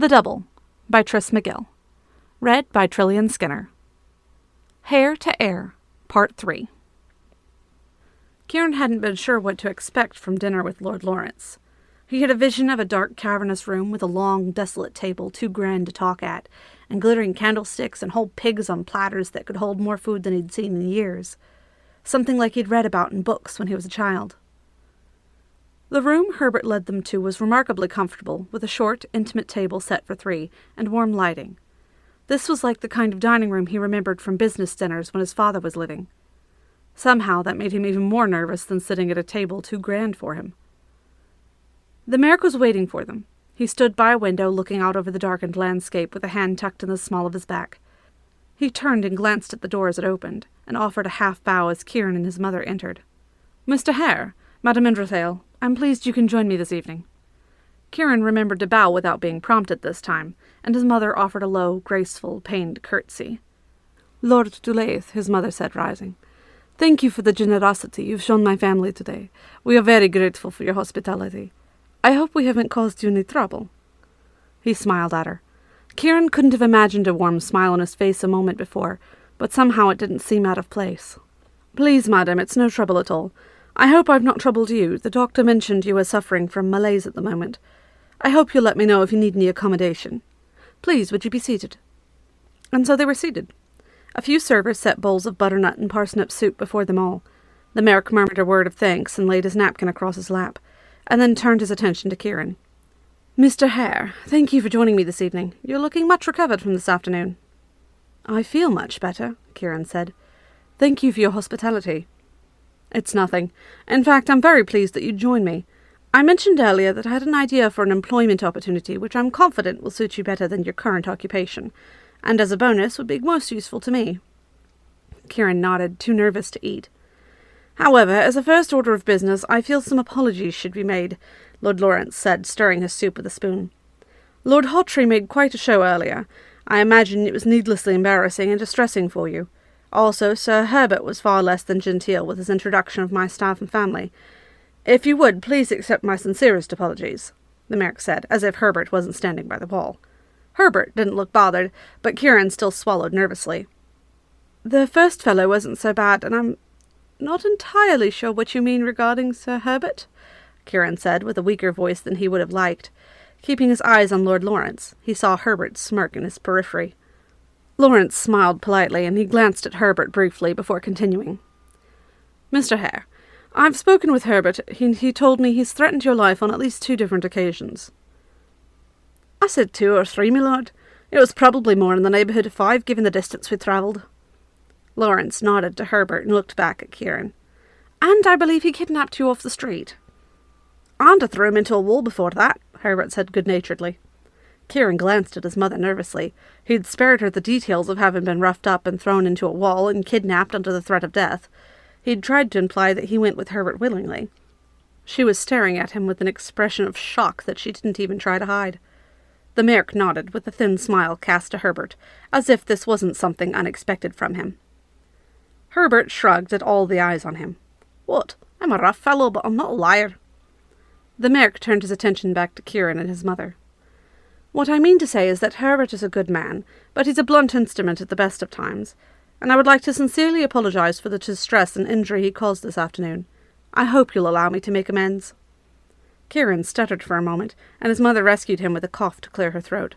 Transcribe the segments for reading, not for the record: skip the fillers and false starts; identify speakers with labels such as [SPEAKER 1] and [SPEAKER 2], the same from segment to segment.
[SPEAKER 1] The Double by Tris McGill. Read by Trillian Skinner. Heir to Heir, Part 3. Kirin hadn't been sure what to expect from dinner with Lord Lawrence. He had a vision of a dark, cavernous room with a long, desolate table too grand to talk at, and glittering candlesticks and whole pigs on platters that could hold more food than he'd seen in years. Something like he'd read about in books when he was a child. The room Herbert led them to was remarkably comfortable, with a short, intimate table set for 3, and warm lighting. This was like the kind of dining room he remembered from business dinners when his father was living. Somehow that made him even more nervous than sitting at a table too grand for him. The Merrick was waiting for them. He stood by a window looking out over the darkened landscape with a hand tucked in the small of his back. He turned and glanced at the door as it opened, and offered a half-bow as Kirin and his mother entered. "Mr. Heir, Madame Indrathale, I'm pleased you can join me this evening." Kirin remembered to bow without being prompted this time, and his mother offered a low, graceful, pained curtsy. "Lord Dulaith," his mother said, rising, "thank you for the generosity you've shown my family today. We are very grateful for your hospitality. I hope we haven't caused you any trouble." He smiled at her. Kirin couldn't have imagined a warm smile on his face a moment before, but somehow it didn't seem out of place. "Please, madam, it's no trouble at all. I hope I've not troubled you. The doctor mentioned you were suffering from malaise at the moment. I hope you'll let me know if you need any accommodation. Please, would you be seated?" And so they were seated. A few servers set bowls of butternut and parsnip soup before them all. The Merrick murmured a word of thanks and laid his napkin across his lap, and then turned his attention to Kirin. "Mr. Heir, thank you for joining me this evening. You're looking much recovered from this afternoon." "I feel much better," Kirin said. "Thank you for your hospitality." "It's nothing. In fact, I'm very pleased that you joined me. I mentioned earlier that I had an idea for an employment opportunity which I'm confident will suit you better than your current occupation, and as a bonus would be most useful to me." Kirin nodded, too nervous to eat. "However, as a first order of business, I feel some apologies should be made," Lord Lawrence said, stirring his soup with a spoon. "Lord Hawtrey made quite a show earlier. I imagine it was needlessly embarrassing and distressing for you. Also, Sir Herbert was far less than genteel with his introduction of my staff and family. If you would, please accept my sincerest apologies," the Merrick said, as if Herbert wasn't standing by the wall. Herbert didn't look bothered, but Kirin still swallowed nervously. "The first fellow wasn't so bad, and I'm not entirely sure what you mean regarding Sir Herbert," Kirin said, with a weaker voice than he would have liked. Keeping his eyes on Lord Lawrence, he saw Herbert smirk in his periphery. Lawrence smiled politely, and he glanced at Herbert briefly before continuing. "Mr. Heir, I've spoken with Herbert. He told me he's threatened your life on at least 2 different occasions." "I said 2 or 3, my lord. It was probably more in the neighbourhood of 5, given the distance we travelled." Lawrence nodded to Herbert and looked back at Kirin. "And I believe he kidnapped you off the street." "And I threw him into a wall before that," Herbert said good-naturedly. Kirin glanced at his mother nervously. He'd spared her the details of having been roughed up and thrown into a wall and kidnapped under the threat of death. He'd tried to imply that he went with Herbert willingly. She was staring at him with an expression of shock that she didn't even try to hide. The Merrick nodded, with a thin smile cast to Herbert, as if this wasn't something unexpected from him. Herbert shrugged at all the eyes on him. "What? I'm a rough fellow, but I'm not a liar." The Merrick turned his attention back to Kirin and his mother. "What I mean to say is that Herbert is a good man, but he's a blunt instrument at the best of times, and I would like to sincerely apologize for the distress and injury he caused this afternoon. I hope you'll allow me to make amends." Kirin stuttered for a moment, and his mother rescued him with a cough to clear her throat.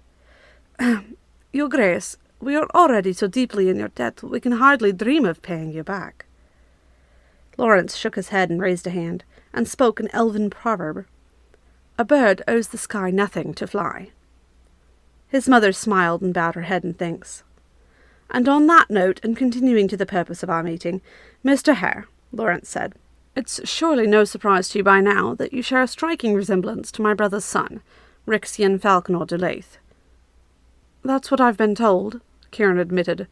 [SPEAKER 1] "Your Grace, we are already so deeply in your debt that we can hardly dream of paying you back." Lawrence shook his head and raised a hand, and spoke an elven proverb. "A bird owes the sky nothing to fly." His mother smiled and bowed her head in thanks. "And on that note, and continuing to the purpose of our meeting, Mr. Heir," Lawrence said, "it's surely no surprise to you by now that you share a striking resemblance to my brother's son, Rixian Falconor Dulaith." "That's what I've been told," Kirin admitted.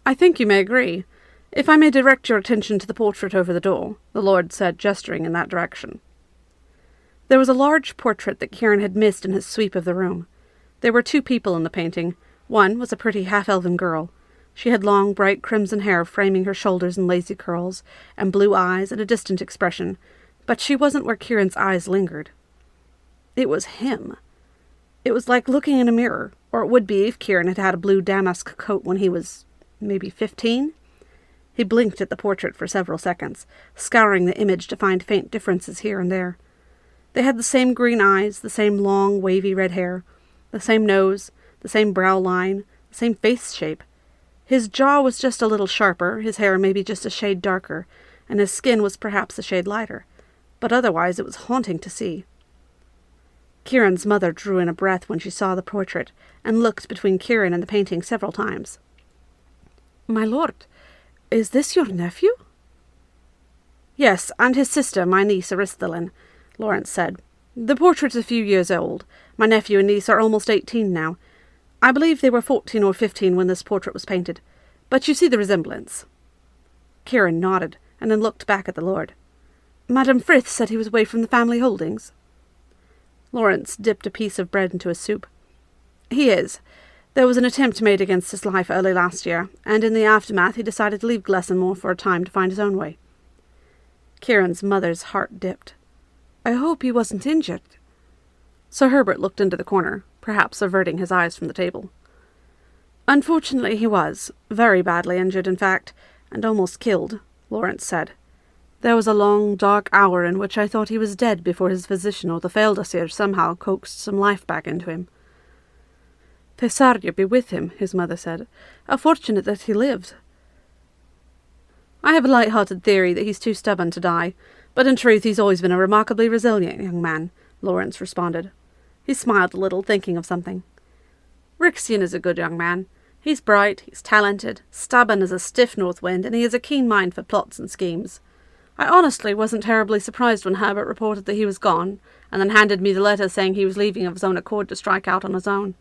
[SPEAKER 1] "I think you may agree. If I may direct your attention to the portrait over the door," the Lord said, gesturing in that direction. There was a large portrait that Kirin had missed in his sweep of the room. There were 2 people in the painting. One was a pretty half-elven girl. She had long, bright crimson hair framing her shoulders in lazy curls, and blue eyes and a distant expression, but she wasn't where Kirin's eyes lingered. It was him. It was like looking in a mirror, or it would be if Kirin had had a blue damask coat when he was maybe 15. He blinked at the portrait for several seconds, scouring the image to find faint differences here and there. They had the same green eyes, the same long, wavy red hair, the same nose, the same brow line, the same face shape. His jaw was just a little sharper, his hair maybe just a shade darker, and his skin was perhaps a shade lighter, but otherwise it was haunting to see. Kirin's mother drew in a breath when she saw the portrait, and looked between Kirin and the painting several times. "My lord, is this your nephew?" "Yes, and his sister, my niece Aristhelin," Lawrence said. "The portrait's a few years old. My nephew and niece are almost 18 now. I believe they were 14 or 15 when this portrait was painted, but you see the resemblance." Kirin nodded, and then looked back at the lord. "Madame Frith said he was away from the family holdings?" Lawrence dipped a piece of bread into his soup. "He is. There was an attempt made against his life early last year, and in the aftermath he decided to leave Glessanmore for a time to find his own way." Kirin's mother's heart dipped. "I hope he wasn't injured." Sir Herbert looked into the corner, perhaps averting his eyes from the table. "Unfortunately he was, very badly injured in fact, and almost killed," Lawrence said. "There was a long, dark hour in which I thought he was dead before his physician or the Feldasir somehow coaxed some life back into him." "Pesarja be with him," his mother said. "How fortunate that he lived." "I have a light-hearted theory that he's too stubborn to die, but in truth he's always been a remarkably resilient young man," Lawrence responded. He smiled a little, thinking of something. "Rixian is a good young man. He's bright, he's talented, stubborn as a stiff north wind, and he has a keen mind for plots and schemes. I honestly wasn't terribly surprised when Herbert reported that he was gone, and then handed me the letter saying he was leaving of his own accord to strike out on his own.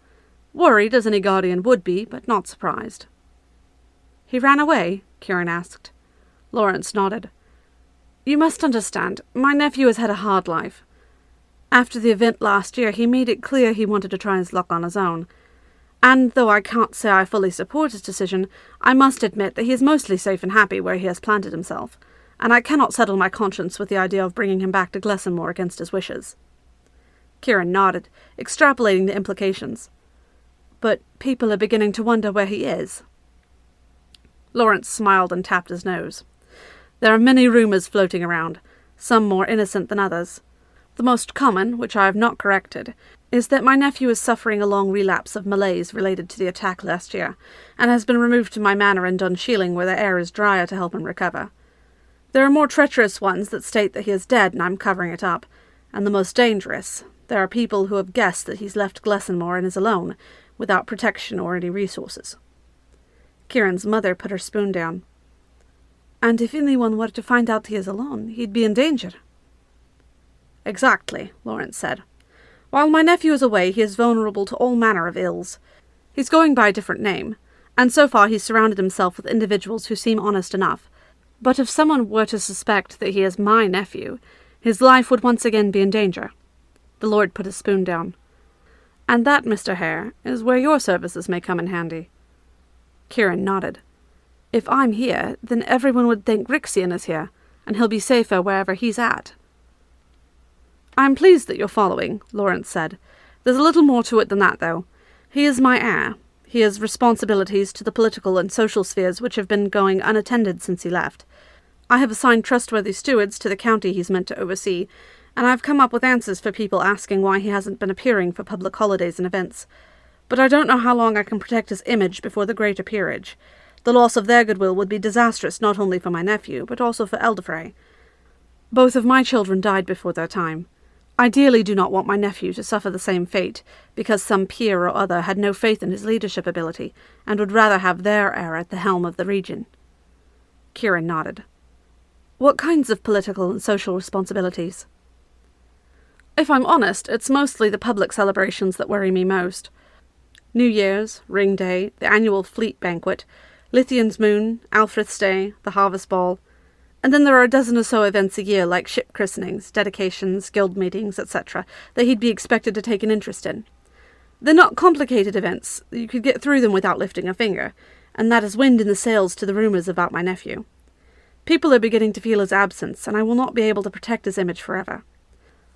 [SPEAKER 1] Worried, as any guardian would be, but not surprised." "He ran away?" Kirin asked. Lawrence nodded. "You must understand, my nephew has had a hard life. After the event last year, he made it clear he wanted to try his luck on his own. And though I can't say I fully support his decision, I must admit that he is mostly safe and happy where he has planted himself, and I cannot settle my conscience with the idea of bringing him back to Glessanmore against his wishes." Kirin nodded, extrapolating the implications. "But people are beginning to wonder where he is." Lawrence smiled and tapped his nose. "There are many rumours floating around, some more innocent than others. The most common, which I have not corrected, is that my nephew is suffering a long relapse of malaise related to the attack last year, and has been removed to my manor in Dunshealing where the air is drier to help him recover. There are more treacherous ones that state that he is dead and I'm covering it up, and the most dangerous, there are people who have guessed that he's left Glessanmore and is alone, without protection or any resources." Kirin's mother put her spoon down. "And if anyone were to find out he is alone, he'd be in danger." "Exactly," Lawrence said. "While my nephew is away, he is vulnerable to all manner of ills. He's going by a different name, and so far he's surrounded himself with individuals who seem honest enough. But if someone were to suspect that he is my nephew, his life would once again be in danger." The lord put his spoon down. "And that, Mr. Heir, is where your services may come in handy." Kirin nodded. "If I'm here, then everyone would think Rixian is here, and he'll be safer wherever he's at." "I'm pleased that you're following," Lawrence said. "There's a little more to it than that, though. He is my heir. He has responsibilities to the political and social spheres which have been going unattended since he left. I have assigned trustworthy stewards to the county he's meant to oversee, and I've come up with answers for people asking why he hasn't been appearing for public holidays and events. But I don't know how long I can protect his image before the greater peerage. The loss of their goodwill would be disastrous not only for my nephew, but also for Eldefrey. Both of my children died before their time. I dearly do not want my nephew to suffer the same fate, because some peer or other had no faith in his leadership ability, and would rather have their heir at the helm of the region." Kirin nodded. "What kinds of political and social responsibilities?" "If I'm honest, it's mostly the public celebrations that worry me most. New Year's, Ring Day, the annual Fleet Banquet, Lithian's Moon, Alfred's Day, the Harvest Ball, and then there are a dozen or so events a year like ship christenings, dedications, guild meetings, etc., that he'd be expected to take an interest in. They're not complicated events, you could get through them without lifting a finger, and that is wind in the sails to the rumours about my nephew. People are beginning to feel his absence, and I will not be able to protect his image forever.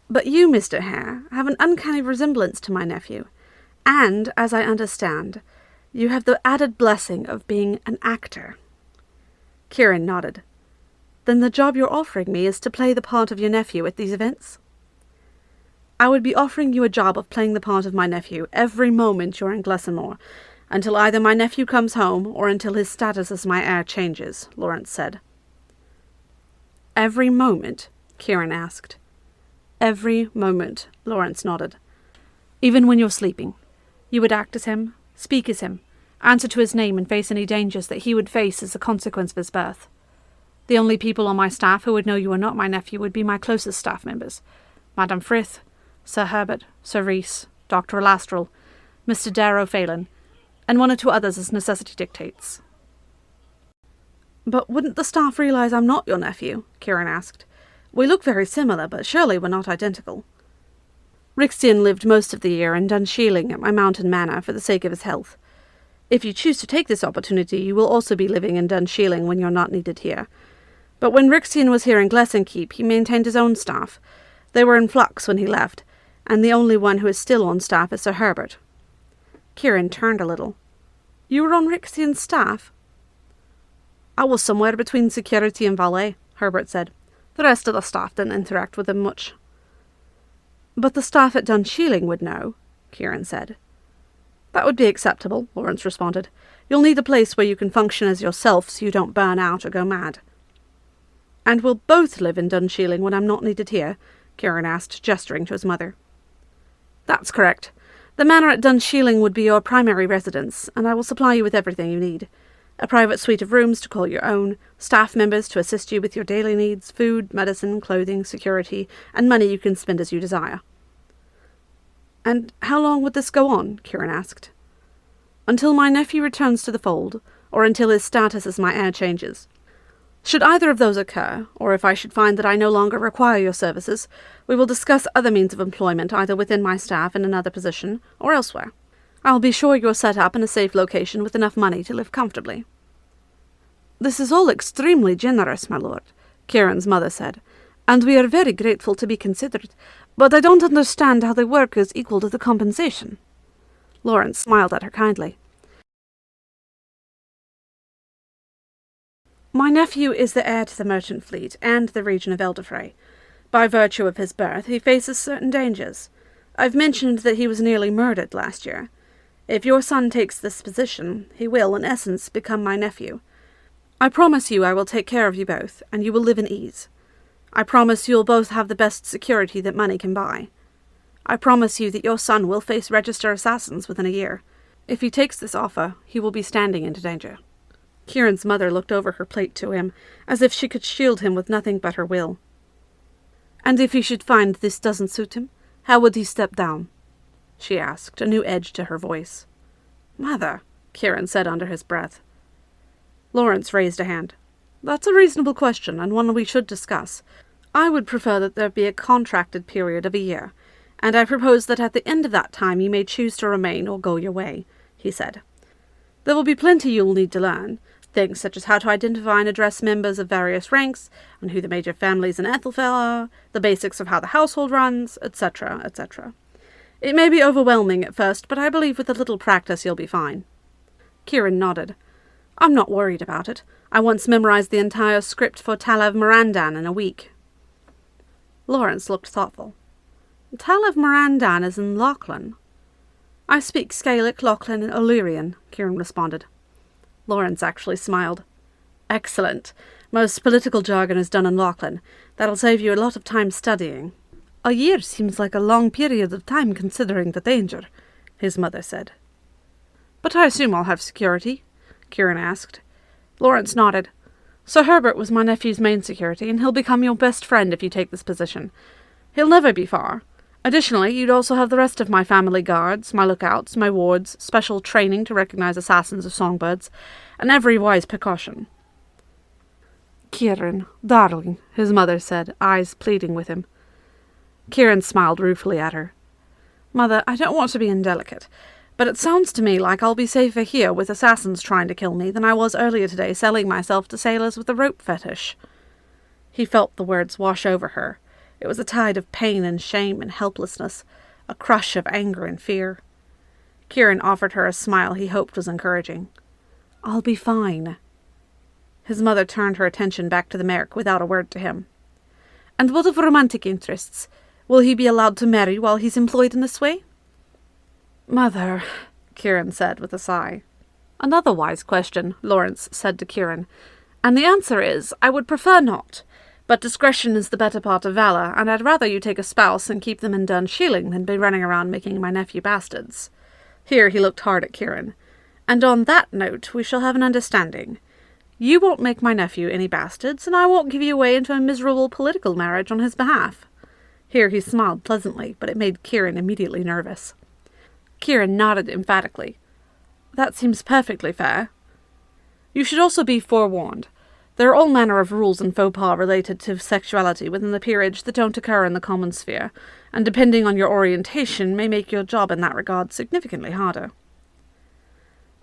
[SPEAKER 1] But you, Mr. Heir, have an uncanny resemblance to my nephew. And, as I understand, you have the added blessing of being an actor. Kirin nodded. Then the job you're offering me is to play the part of your nephew at these events? I would be offering you a job of playing the part of my nephew every moment you're in Glessanmore, until either my nephew comes home or until his status as my heir changes, Lawrence said. Every moment? Kirin asked. Every moment, Lawrence nodded. Even when you're sleeping. You would act as him, speak as him, answer to his name and face any dangers that he would face as a consequence of his birth. The only people on my staff who would know you are not my nephew would be my closest staff members, Madame Frith, Sir Herbert, Sir Rhys, Dr. Elastral, Mr. Darrow Phelan, and one or two others as necessity dictates. But wouldn't the staff realize I'm not your nephew? Kirin asked. We look very similar, but surely we're not identical. Rixian lived most of the year in Dunsheeling at my mountain manor for the sake of his health. If you choose to take this opportunity, you will also be living in Dunsheeling when you're not needed here. But when Rixian was here in Glessankeep, he maintained his own staff. They were in flux when he left, and the only one who is still on staff is Sir Herbert. Kirin turned a little. You were on Rixian's staff? I was somewhere between security and valet, Herbert said. The rest of the staff didn't interact with him much. But the staff at Dunsheeling would know, Kirin said. That would be acceptable, Lawrence responded. You'll need a place where you can function as yourself so you don't burn out or go mad. And we'll both live in Dunsheeling when I'm not needed here, Kirin asked, gesturing to his mother. That's correct. The manor at Dunsheeling would be your primary residence, and I will supply you with everything you need. A private suite of rooms to call your own, staff members to assist you with your daily needs, food, medicine, clothing, security, and money you can spend as you desire. And how long would this go on? Kirin asked. Until my nephew returns to the fold, or until his status as my heir changes. Should either of those occur, or if I should find that I no longer require your services, we will discuss other means of employment either within my staff in another position, or elsewhere. I'll be sure you're set up in a safe location with enough money to live comfortably. This is all extremely generous, my lord, Kirin's mother said, and we are very grateful to be considered, but I don't understand how the work is equal to the compensation. Lawrence smiled at her kindly. My nephew is the heir to the merchant fleet and the region of Elderfray. By virtue of his birth, he faces certain dangers. I've mentioned that he was nearly murdered last year. If your son takes this position, he will, in essence, become my nephew. I promise you I will take care of you both, and you will live in ease. I promise you'll both have the best security that money can buy. I promise you that your son will face register assassins within a year. If he takes this offer, he will be standing into danger. Kirin's mother looked over her plate to him, as if she could shield him with nothing but her will. And if he should find this doesn't suit him, how would he step down? She asked, a new edge to her voice. Mother, Kirin said under his breath. Lawrence raised a hand. That's a reasonable question, and one we should discuss. I would prefer that there be a contracted period of a year, and I propose that at the end of that time you may choose to remain or go your way, he said. There will be plenty you'll need to learn, things such as how to identify and address members of various ranks, and who the major families in Ethelfell are, the basics of how the household runs, etc., etc. It may be overwhelming at first, but I believe with a little practice you'll be fine. Kirin nodded. I'm not worried about it. I once memorized the entire script for Talav Mirandan in a week. Lawrence looked thoughtful. Talav Mirandan is in Lachlan. I speak Scaelic, Lachlan, and Illyrian, Kirin responded. Lawrence actually smiled. Excellent. Most political jargon is done in Lachlan. That'll save you a lot of time studying. A year seems like a long period of time considering the danger, his mother said. But I assume I'll have security, Kirin asked. Lawrence nodded. Sir Herbert was my nephew's main security, and he'll become your best friend if you take this position. He'll never be far. Additionally, you'd also have the rest of my family guards, my lookouts, my wards, special training to recognize assassins of songbirds, and every wise precaution. Kirin, darling, his mother said, eyes pleading with him. Kirin smiled ruefully at her. Mother, I don't want to be indelicate, but it sounds to me like I'll be safer here with assassins trying to kill me than I was earlier today selling myself to sailors with a rope fetish. He felt the words wash over her. It was a tide of pain and shame and helplessness, a crush of anger and fear. Kirin offered her a smile he hoped was encouraging. "I'll be fine." His mother turned her attention back to the Merc without a word to him. "And what of romantic interests? Will he be allowed to marry while he's employed in this way?" "Mother," Kirin said with a sigh. "Another wise question," Lawrence said to Kirin. "And the answer is, I would prefer not. But discretion is the better part of valour, and I'd rather you take a spouse and keep them in Dun Shieling than be running around making my nephew bastards." Here he looked hard at Kirin. "And on that note, we shall have an understanding. You won't make my nephew any bastards, and I won't give you away into a miserable political marriage on his behalf." Here he smiled pleasantly, but it made Kirin immediately nervous. Kirin nodded emphatically. "That seems perfectly fair. You should also be forewarned. There are all manner of rules and faux pas related to sexuality within the peerage that don't occur in the common sphere, and depending on your orientation may make your job in that regard significantly harder."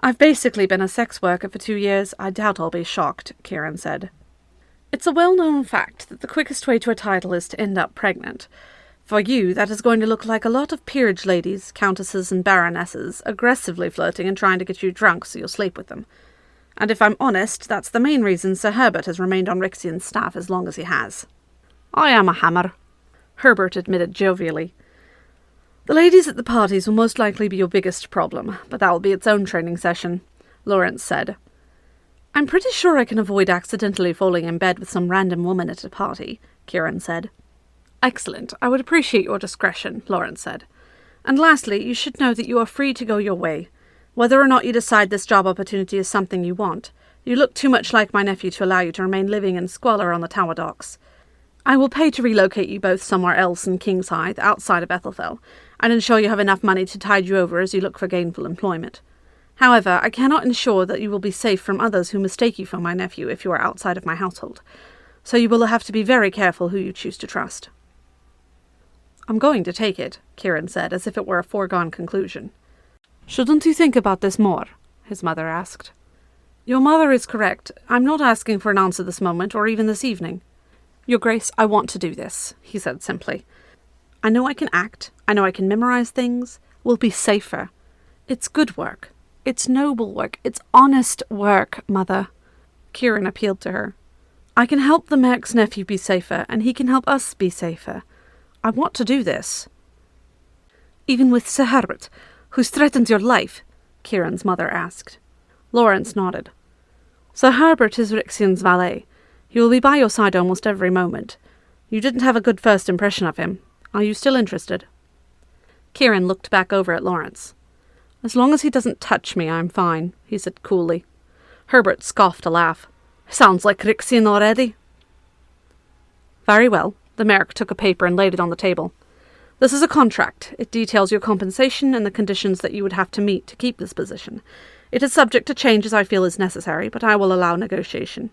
[SPEAKER 1] "I've basically been a sex worker for 2 years. I doubt I'll be shocked," Kirin said. "It's a well-known fact that the quickest way to a title is to end up pregnant. For you, that is going to look like a lot of peerage ladies, countesses and baronesses, aggressively flirting and trying to get you drunk so you'll sleep with them. And if I'm honest, that's the main reason Sir Herbert has remained on Rixian's staff as long as he has." "I am a hammer," Herbert admitted jovially. "The ladies at the parties will most likely be your biggest problem, but that will be its own training session," Lawrence said. "I'm pretty sure I can avoid accidentally falling in bed with some random woman at a party," Kirin said. "Excellent. I would appreciate your discretion," Lawrence said. "And lastly, you should know that you are free to go your way. Whether or not you decide this job opportunity is something you want, you look too much like my nephew to allow you to remain living in squalor on the Tower docks. I will pay to relocate you both somewhere else in Kingshythe, outside of Ethelfell, and ensure you have enough money to tide you over as you look for gainful employment. However, I cannot ensure that you will be safe from others who mistake you for my nephew if you are outside of my household, so you will have to be very careful who you choose to trust." "I'm going to take it," Kirin said, as if it were a foregone conclusion. "Shouldn't you think about this more?" his mother asked. "Your mother is correct. I'm not asking for an answer this moment, or even this evening." "Your Grace, I want to do this," he said simply. "I know I can act. I know I can memorize things. We'll be safer. It's good work. It's noble work. It's honest work, Mother." Kirin appealed to her. "I can help the Merc's nephew be safer, and he can help us be safer. I want to do this." "Even with Sir Herbert, who's threatened your life?" Kirin's mother asked. Lawrence nodded. "Sir Herbert is Rixian's valet. He will be by your side almost every moment. You didn't have a good first impression of him. Are you still interested?" Kirin looked back over at Lawrence. "As long as he doesn't touch me, I'm fine," he said coolly. Herbert scoffed a laugh. "Sounds like Rixian already." "Very well." The Merc took a paper and laid it on the table. "This is a contract. It details your compensation and the conditions that you would have to meet to keep this position. It is subject to change as I feel is necessary, but I will allow negotiation."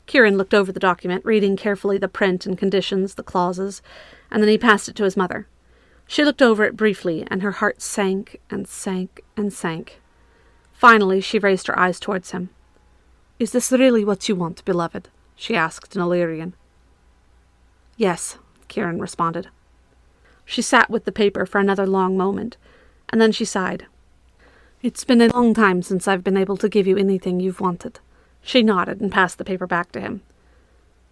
[SPEAKER 1] Kirin looked over the document, reading carefully the print and conditions, the clauses, and then he passed it to his mother. She looked over it briefly, and her heart sank and sank and sank. Finally, she raised her eyes towards him. "Is this really what you want, beloved?" she asked in Illyrian. "Yes," Kirin responded. She sat with the paper for another long moment, and then she sighed. "It's been a long time since I've been able to give you anything you've wanted." She nodded and passed the paper back to him.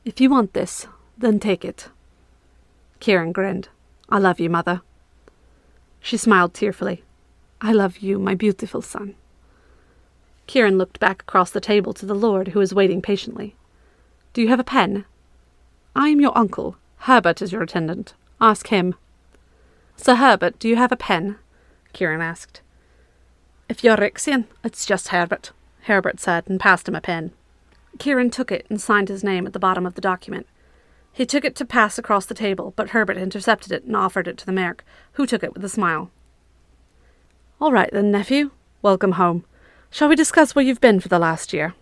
[SPEAKER 1] "If you want this, then take it." Kirin grinned. "I love you, Mother." She smiled tearfully. "I love you, my beautiful son." Kirin looked back across the table to the Lord, who was waiting patiently. "Do you have a pen?" "I am your uncle. Herbert is your attendant. Ask him." "Sir Herbert, do you have a pen?" Kirin asked. "If you're Rixian, it's just Herbert," Herbert said, and passed him a pen. Kirin took it and signed his name at the bottom of the document. He took it to pass across the table, but Herbert intercepted it and offered it to the Merc, who took it with a smile. "All right then, nephew. Welcome home. Shall we discuss where you've been for the last year?"